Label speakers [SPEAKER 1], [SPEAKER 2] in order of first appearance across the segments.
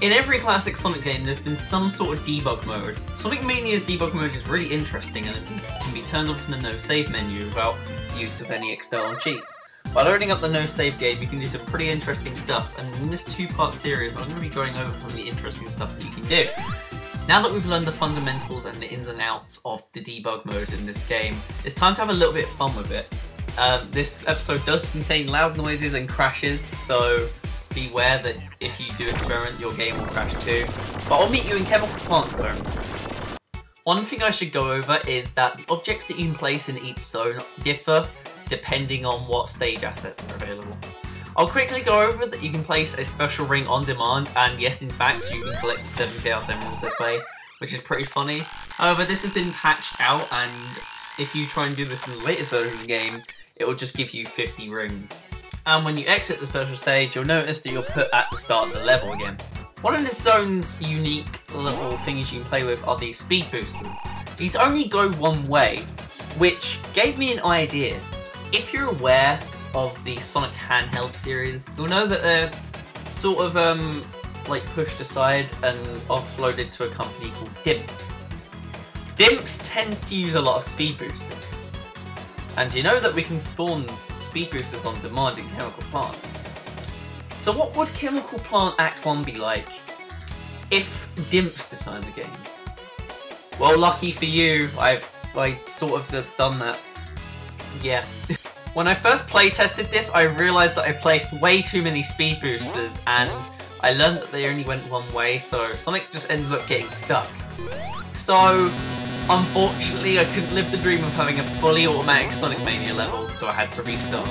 [SPEAKER 1] In every classic Sonic game, there's been some sort of debug mode. Sonic Mania's debug mode is really interesting and it can be turned on from the no save menu without use of any external cheats. By loading up the no save game, you can do some pretty interesting stuff, and in this two-part series, I'm going to be going over some of the interesting stuff that you can do. Now that we've learned the fundamentals and the ins and outs of the debug mode in this game, it's time to have a little bit of fun with it. This episode does contain loud noises and crashes, so beware that if you do experiment, your game will crash too. But I'll meet you in Chemical Plant Zone. One thing I should go over is that the objects that you can place in each zone differ depending on what stage assets are available. I'll quickly go over that you can place a special ring on demand, and yes, in fact, you can collect 7 Chaos Emeralds this way, which is pretty funny. However, this has been patched out, and if you try and do this in the latest version of the game, it will just give you 50 rings. And when you exit the special stage, you'll notice that you're put at the start of the level again. One of this zone's unique little things you can play with are these speed boosters. These only go one way, which gave me an idea. If you're aware of the Sonic handheld series, you'll know that they're sort of like pushed aside and offloaded to a company called Dimps. Dimps tends to use a lot of speed boosters. And you know that we can spawn speed boosters on demand in Chemical Plant. So what would Chemical Plant Act 1 be like if Dimps designed the game? Well, lucky for you, I sort of have done that. Yeah. When I first playtested this, I realised that I placed way too many speed boosters, and I learned that they only went one way, so Sonic just ended up getting stuck. So, unfortunately, I couldn't live the dream of having a fully automatic Sonic Mania level, so I had to restart.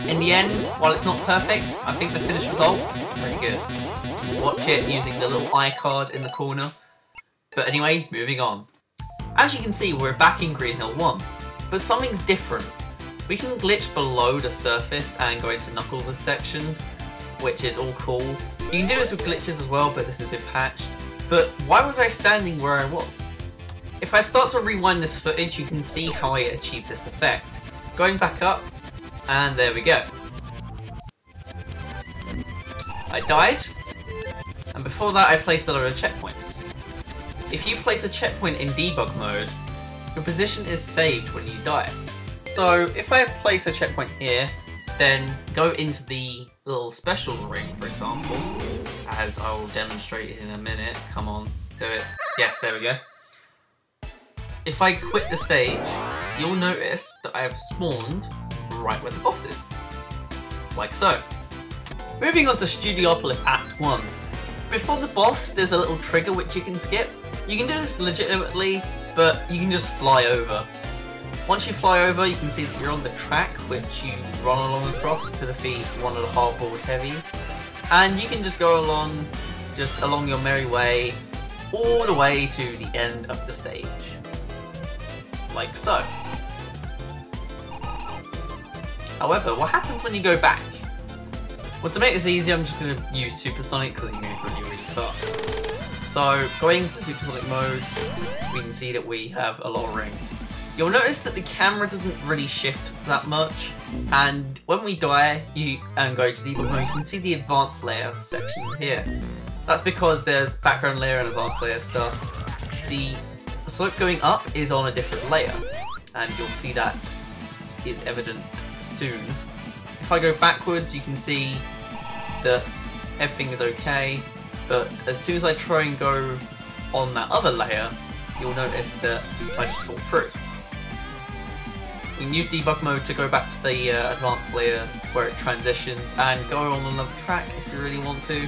[SPEAKER 1] In the end, while it's not perfect, I think the finished result is pretty good. Watch it using the little iCard in the corner. But anyway, moving on. As you can see, we're back in Green Hill 1, but something's different. We can glitch below the surface and go into Knuckles' section, which is all cool. You can do this with glitches as well, but this has been patched. But why was I standing where I was? If I start to rewind this footage, you can see how I achieved this effect. Going back up, and there we go. I died, and before that I placed a load of checkpoints. If you place a checkpoint in debug mode, your position is saved when you die. So if I place a checkpoint here, then go into the little special ring, for example, as I will demonstrate in a minute. Come on, do it. Yes, there we go. If I quit the stage, you'll notice that I have spawned right where the boss is. Like so. Moving on to Studiopolis Act 1. Before the boss, there's a little trigger which you can skip. You can do this legitimately, but you can just fly over. Once you fly over, you can see that you're on the track, which you run along across to defeat one of the hardboard heavies. And you can just go along, your merry way, all the way to the end of the stage. Like so. However, what happens when you go back? Well, to make this easy, I'm just going to use Supersonic because you know it's really fast. So, going into Supersonic mode, we can see that we have a lot of rings. You'll notice that the camera doesn't really shift that much, and when we die and go to debug mode, you can see the advanced layer section here. That's because there's background layer and advanced layer stuff. The slope going up is on a different layer, and you'll see that is evident soon. If I go backwards, you can see that everything is okay, but as soon as I try and go on that other layer, you'll notice that I just fall through. You can use debug mode to go back to the advanced layer where it transitions and go on another track if you really want to,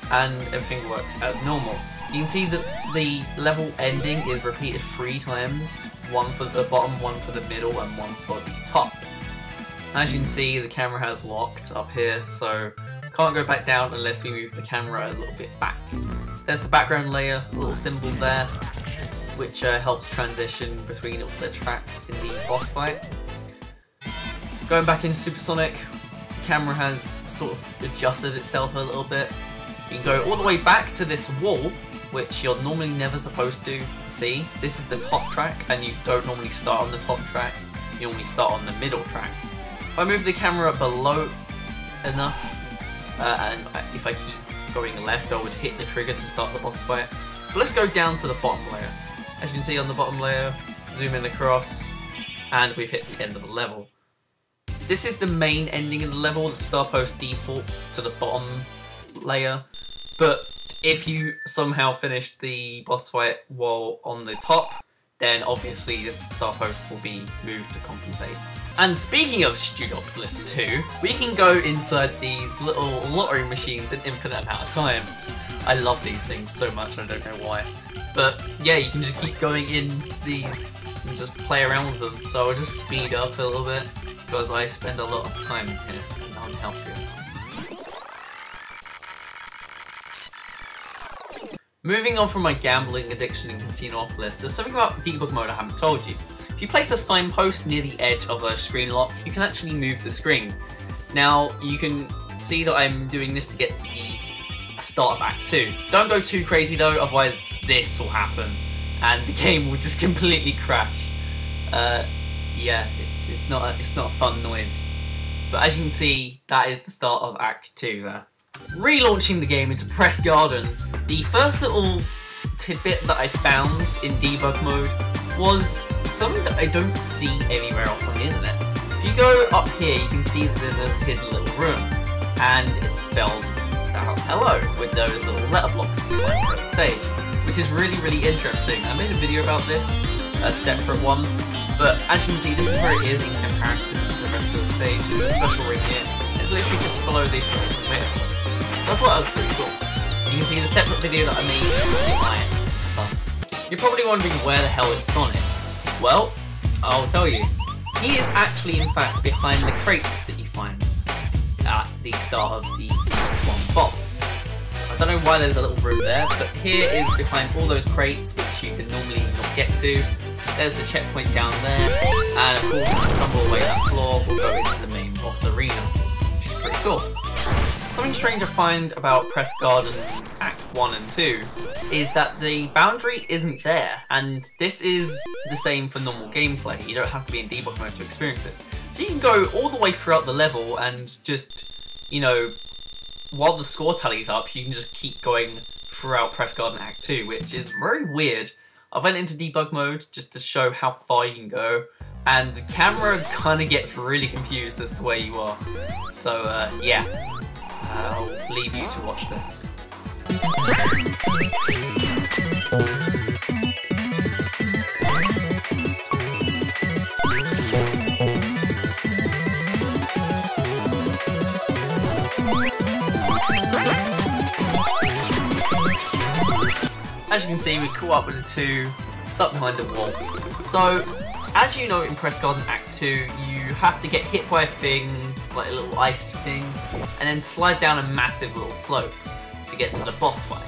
[SPEAKER 1] and everything works as normal. You can see that the level ending is repeated 3 times, one for the bottom, one for the middle, and one for the top. As you can see, the camera has locked up here, so can't go back down unless we move the camera a little bit back. There's the background layer, a little symbol there, which helps transition between all the tracks in the boss fight. Going back into Supersonic, the camera has sort of adjusted itself a little bit. You can go all the way back to this wall, which you're normally never supposed to see. This is the top track, and you don't normally start on the top track, you normally start on the middle track. If I move the camera below enough, and if I keep going left, I would hit the trigger to start the boss fight. But let's go down to the bottom layer. As you can see on the bottom layer, zoom in across, and we've hit the end of the level. This is the main ending of the level. The star post defaults to the bottom layer, but if you somehow finish the boss fight while on the top, then obviously this star post will be moved to compensate. And speaking of Studiopolis 2, we can go inside these little lottery machines an infinite amount of times. I love these things so much, I don't know why. But yeah, you can just keep going in these and just play around with them. So I'll just speed up a little bit, because I spend a lot of time here and I'm healthier. Moving on from my gambling addiction in Casinopolis, there's something about debug mode I haven't told you. If you place a signpost near the edge of a screen lock, you can actually move the screen. Now, you can see that I'm doing this to get to the start of Act 2. Don't go too crazy though, otherwise this will happen, and the game will just completely crash. Yeah, it's not a fun noise. But as you can see, that is the start of Act 2 there. Relaunching the game into Press Garden, the first little tidbit that I found in debug mode was something that I don't see anywhere else on the internet. If you go up here, you can see that there's a hidden little room, and it's spelled out hello with those little letter blocks on the stage, which is really interesting. I made a video about this, a separate one, but as you can see, this is where it is in comparison to the rest of the stage. There's a special ring here. It's literally just below these little tomato blocks. So I thought that was pretty cool. You can see the separate video that I made with the iron. You're probably wondering where the hell is Sonic. Well, I'll tell you. He is actually, in fact, behind the crates that you find at the start of the one boss. I don't know why there's a little room there, but here is behind all those crates, which you can normally not get to. There's the checkpoint down there, and of course, if you tumble away that floor, we'll go into the main boss arena, which is pretty cool. Something strange I find about Press Garden Act 1 and 2 is that the boundary isn't there, and this is the same for normal gameplay. You don't have to be in debug mode to experience this. So you can go all the way throughout the level and just, you know, while the score tally's up, you can just keep going throughout Press Garden Act 2, which is very weird. I went into debug mode just to show how far you can go, and the camera kind of gets really confused as to where you are. So yeah. I'll leave you to watch this. As you can see, we caught up with the two, stuck behind a wall. So, as you know in Press Garden Act 2, you have to get hit by a thing, like a little ice thing, and then slide down a massive little slope to get to the boss fight.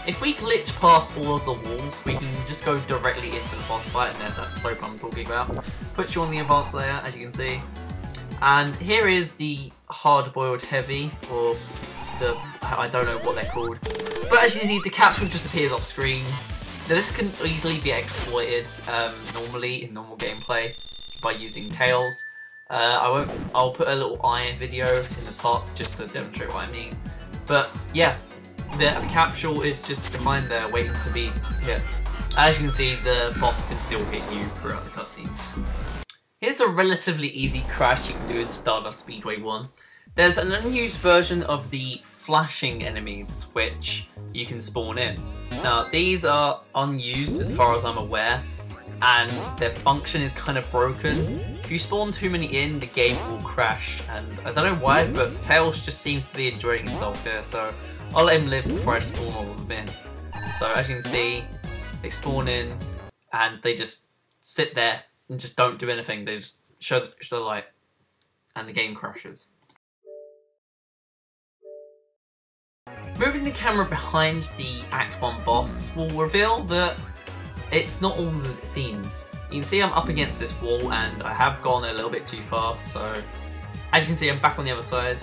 [SPEAKER 1] If we glitch past all of the walls, we can just go directly into the boss fight, and there's that slope I'm talking about. Puts you on the advanced layer, as you can see. And here is the hard-boiled heavy, or the, I don't know what they're called. But as you can see, the capsule just appears off screen. Now this can easily be exploited normally in normal gameplay by using tails. I'll put a little iron video in the top just to demonstrate what I mean. But yeah, the capsule is just behind there waiting to be hit. As you can see, the boss can still hit you throughout the cutscenes. Here's a relatively easy crash you can do in Stardust Speedway 1. There's an unused version of the flashing enemies which you can spawn in. Now these are unused as far as I'm aware, and their function is kind of broken. If you spawn too many in, the game will crash, and I don't know why, but Tails just seems to be enjoying himself here, so I'll let him live before I spawn all of them in. So as you can see, they spawn in, and they just sit there and just don't do anything. They just show the light, and the game crashes. Moving the camera behind the Act 1 boss will reveal that it's not all as it seems. You can see I'm up against this wall and I have gone a little bit too far, so as you can see I'm back on the other side,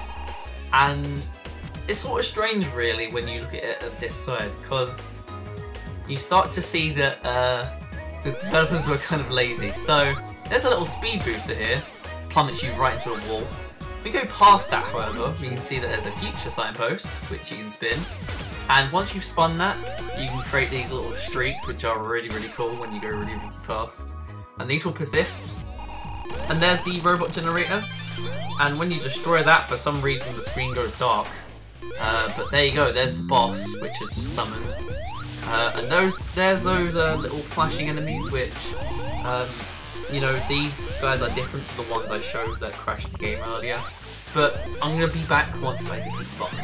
[SPEAKER 1] and it's sort of strange really when you look at it at this side, because you start to see that the developers were kind of lazy. So there's a little speed booster here, plummets you right into a wall, If we go past that, however, we can see that there's a future signpost, which you can spin. And once you've spun that, you can create these little streaks, which are really, really cool when you go really, really fast. And these will persist. And there's the robot generator. And when you destroy that, for some reason the screen goes dark. But there you go, there's the boss, which is just summoned. And there's those little flashing enemies, which, you know, these guys are different to the ones I showed that crashed the game earlier. But I'm going to be back once I defeat the boss.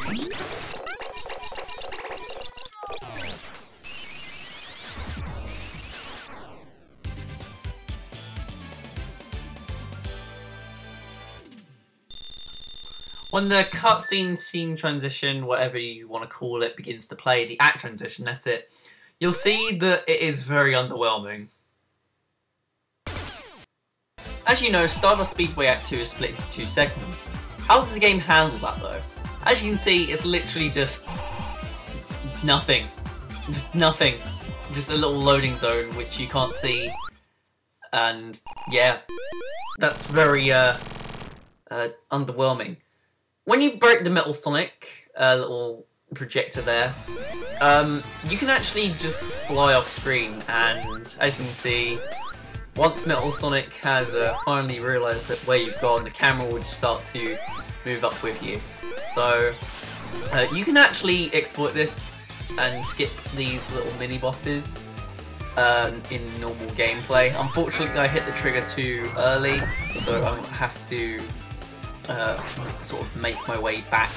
[SPEAKER 1] When the cutscene, scene transition, whatever you want to call it, begins to play, the act transition, that's it, you'll see that it is very underwhelming. As you know, Stardust Speedway Act 2 is split into 2 segments. How does the game handle that though? As you can see, it's literally just nothing. Just nothing. Just a little loading zone which you can't see. And yeah, that's very underwhelming. When you break the Metal Sonic, little projector there, you can actually just fly off screen, and as you can see, once Metal Sonic has finally realised that where you've gone, the camera would start to move up with you. So you can actually exploit this and skip these little mini bosses in normal gameplay. Unfortunately, I hit the trigger too early, so I have to sort of make my way back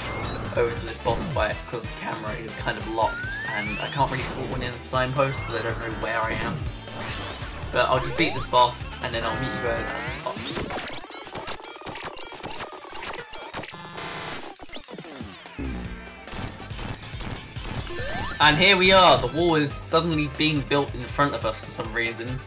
[SPEAKER 1] over to this boss fight because the camera is kind of locked and I can't really spot one in the signpost because I don't know where I am. But I'll just beat this boss and then I'll meet you guys at the top. And here we are, the wall is suddenly being built in front of us for some reason.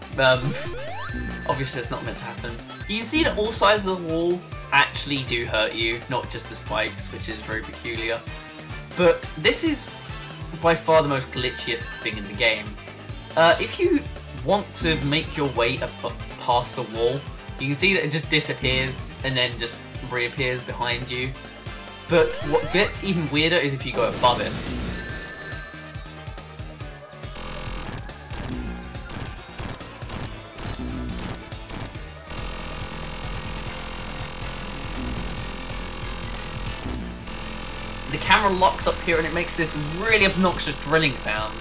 [SPEAKER 1] Obviously it's not meant to happen. You can see that all sides of the wall actually do hurt you, not just the spikes, which is very peculiar. But this is by far the most glitchiest thing in the game. If you want to make your way past the wall, you can see that it just disappears and then just reappears behind you. But what gets even weirder is if you go above it. The camera locks up here and it makes this really obnoxious drilling sound.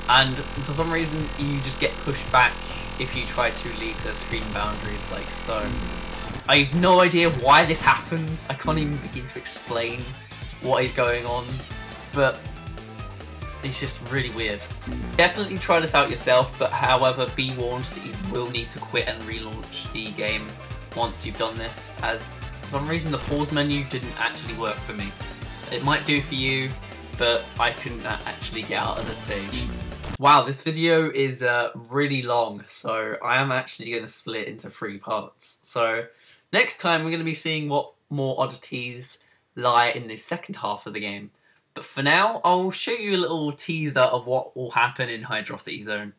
[SPEAKER 1] And for some reason you just get pushed back if you try to leave the screen boundaries like so. I have no idea why this happens. I can't even begin to explain what is going on. But it's just really weird. Definitely try this out yourself, but however be warned that you will need to quit and relaunch the game once you've done this, as for some reason the pause menu didn't actually work for me. It might do for you, but I couldn't actually get out of the stage. Wow, this video is really long, so I am actually going to split it into 3 parts. So next time we're going to be seeing what more oddities lie in the second half of the game. But for now, I'll show you a little teaser of what will happen in Hydrocity Zone.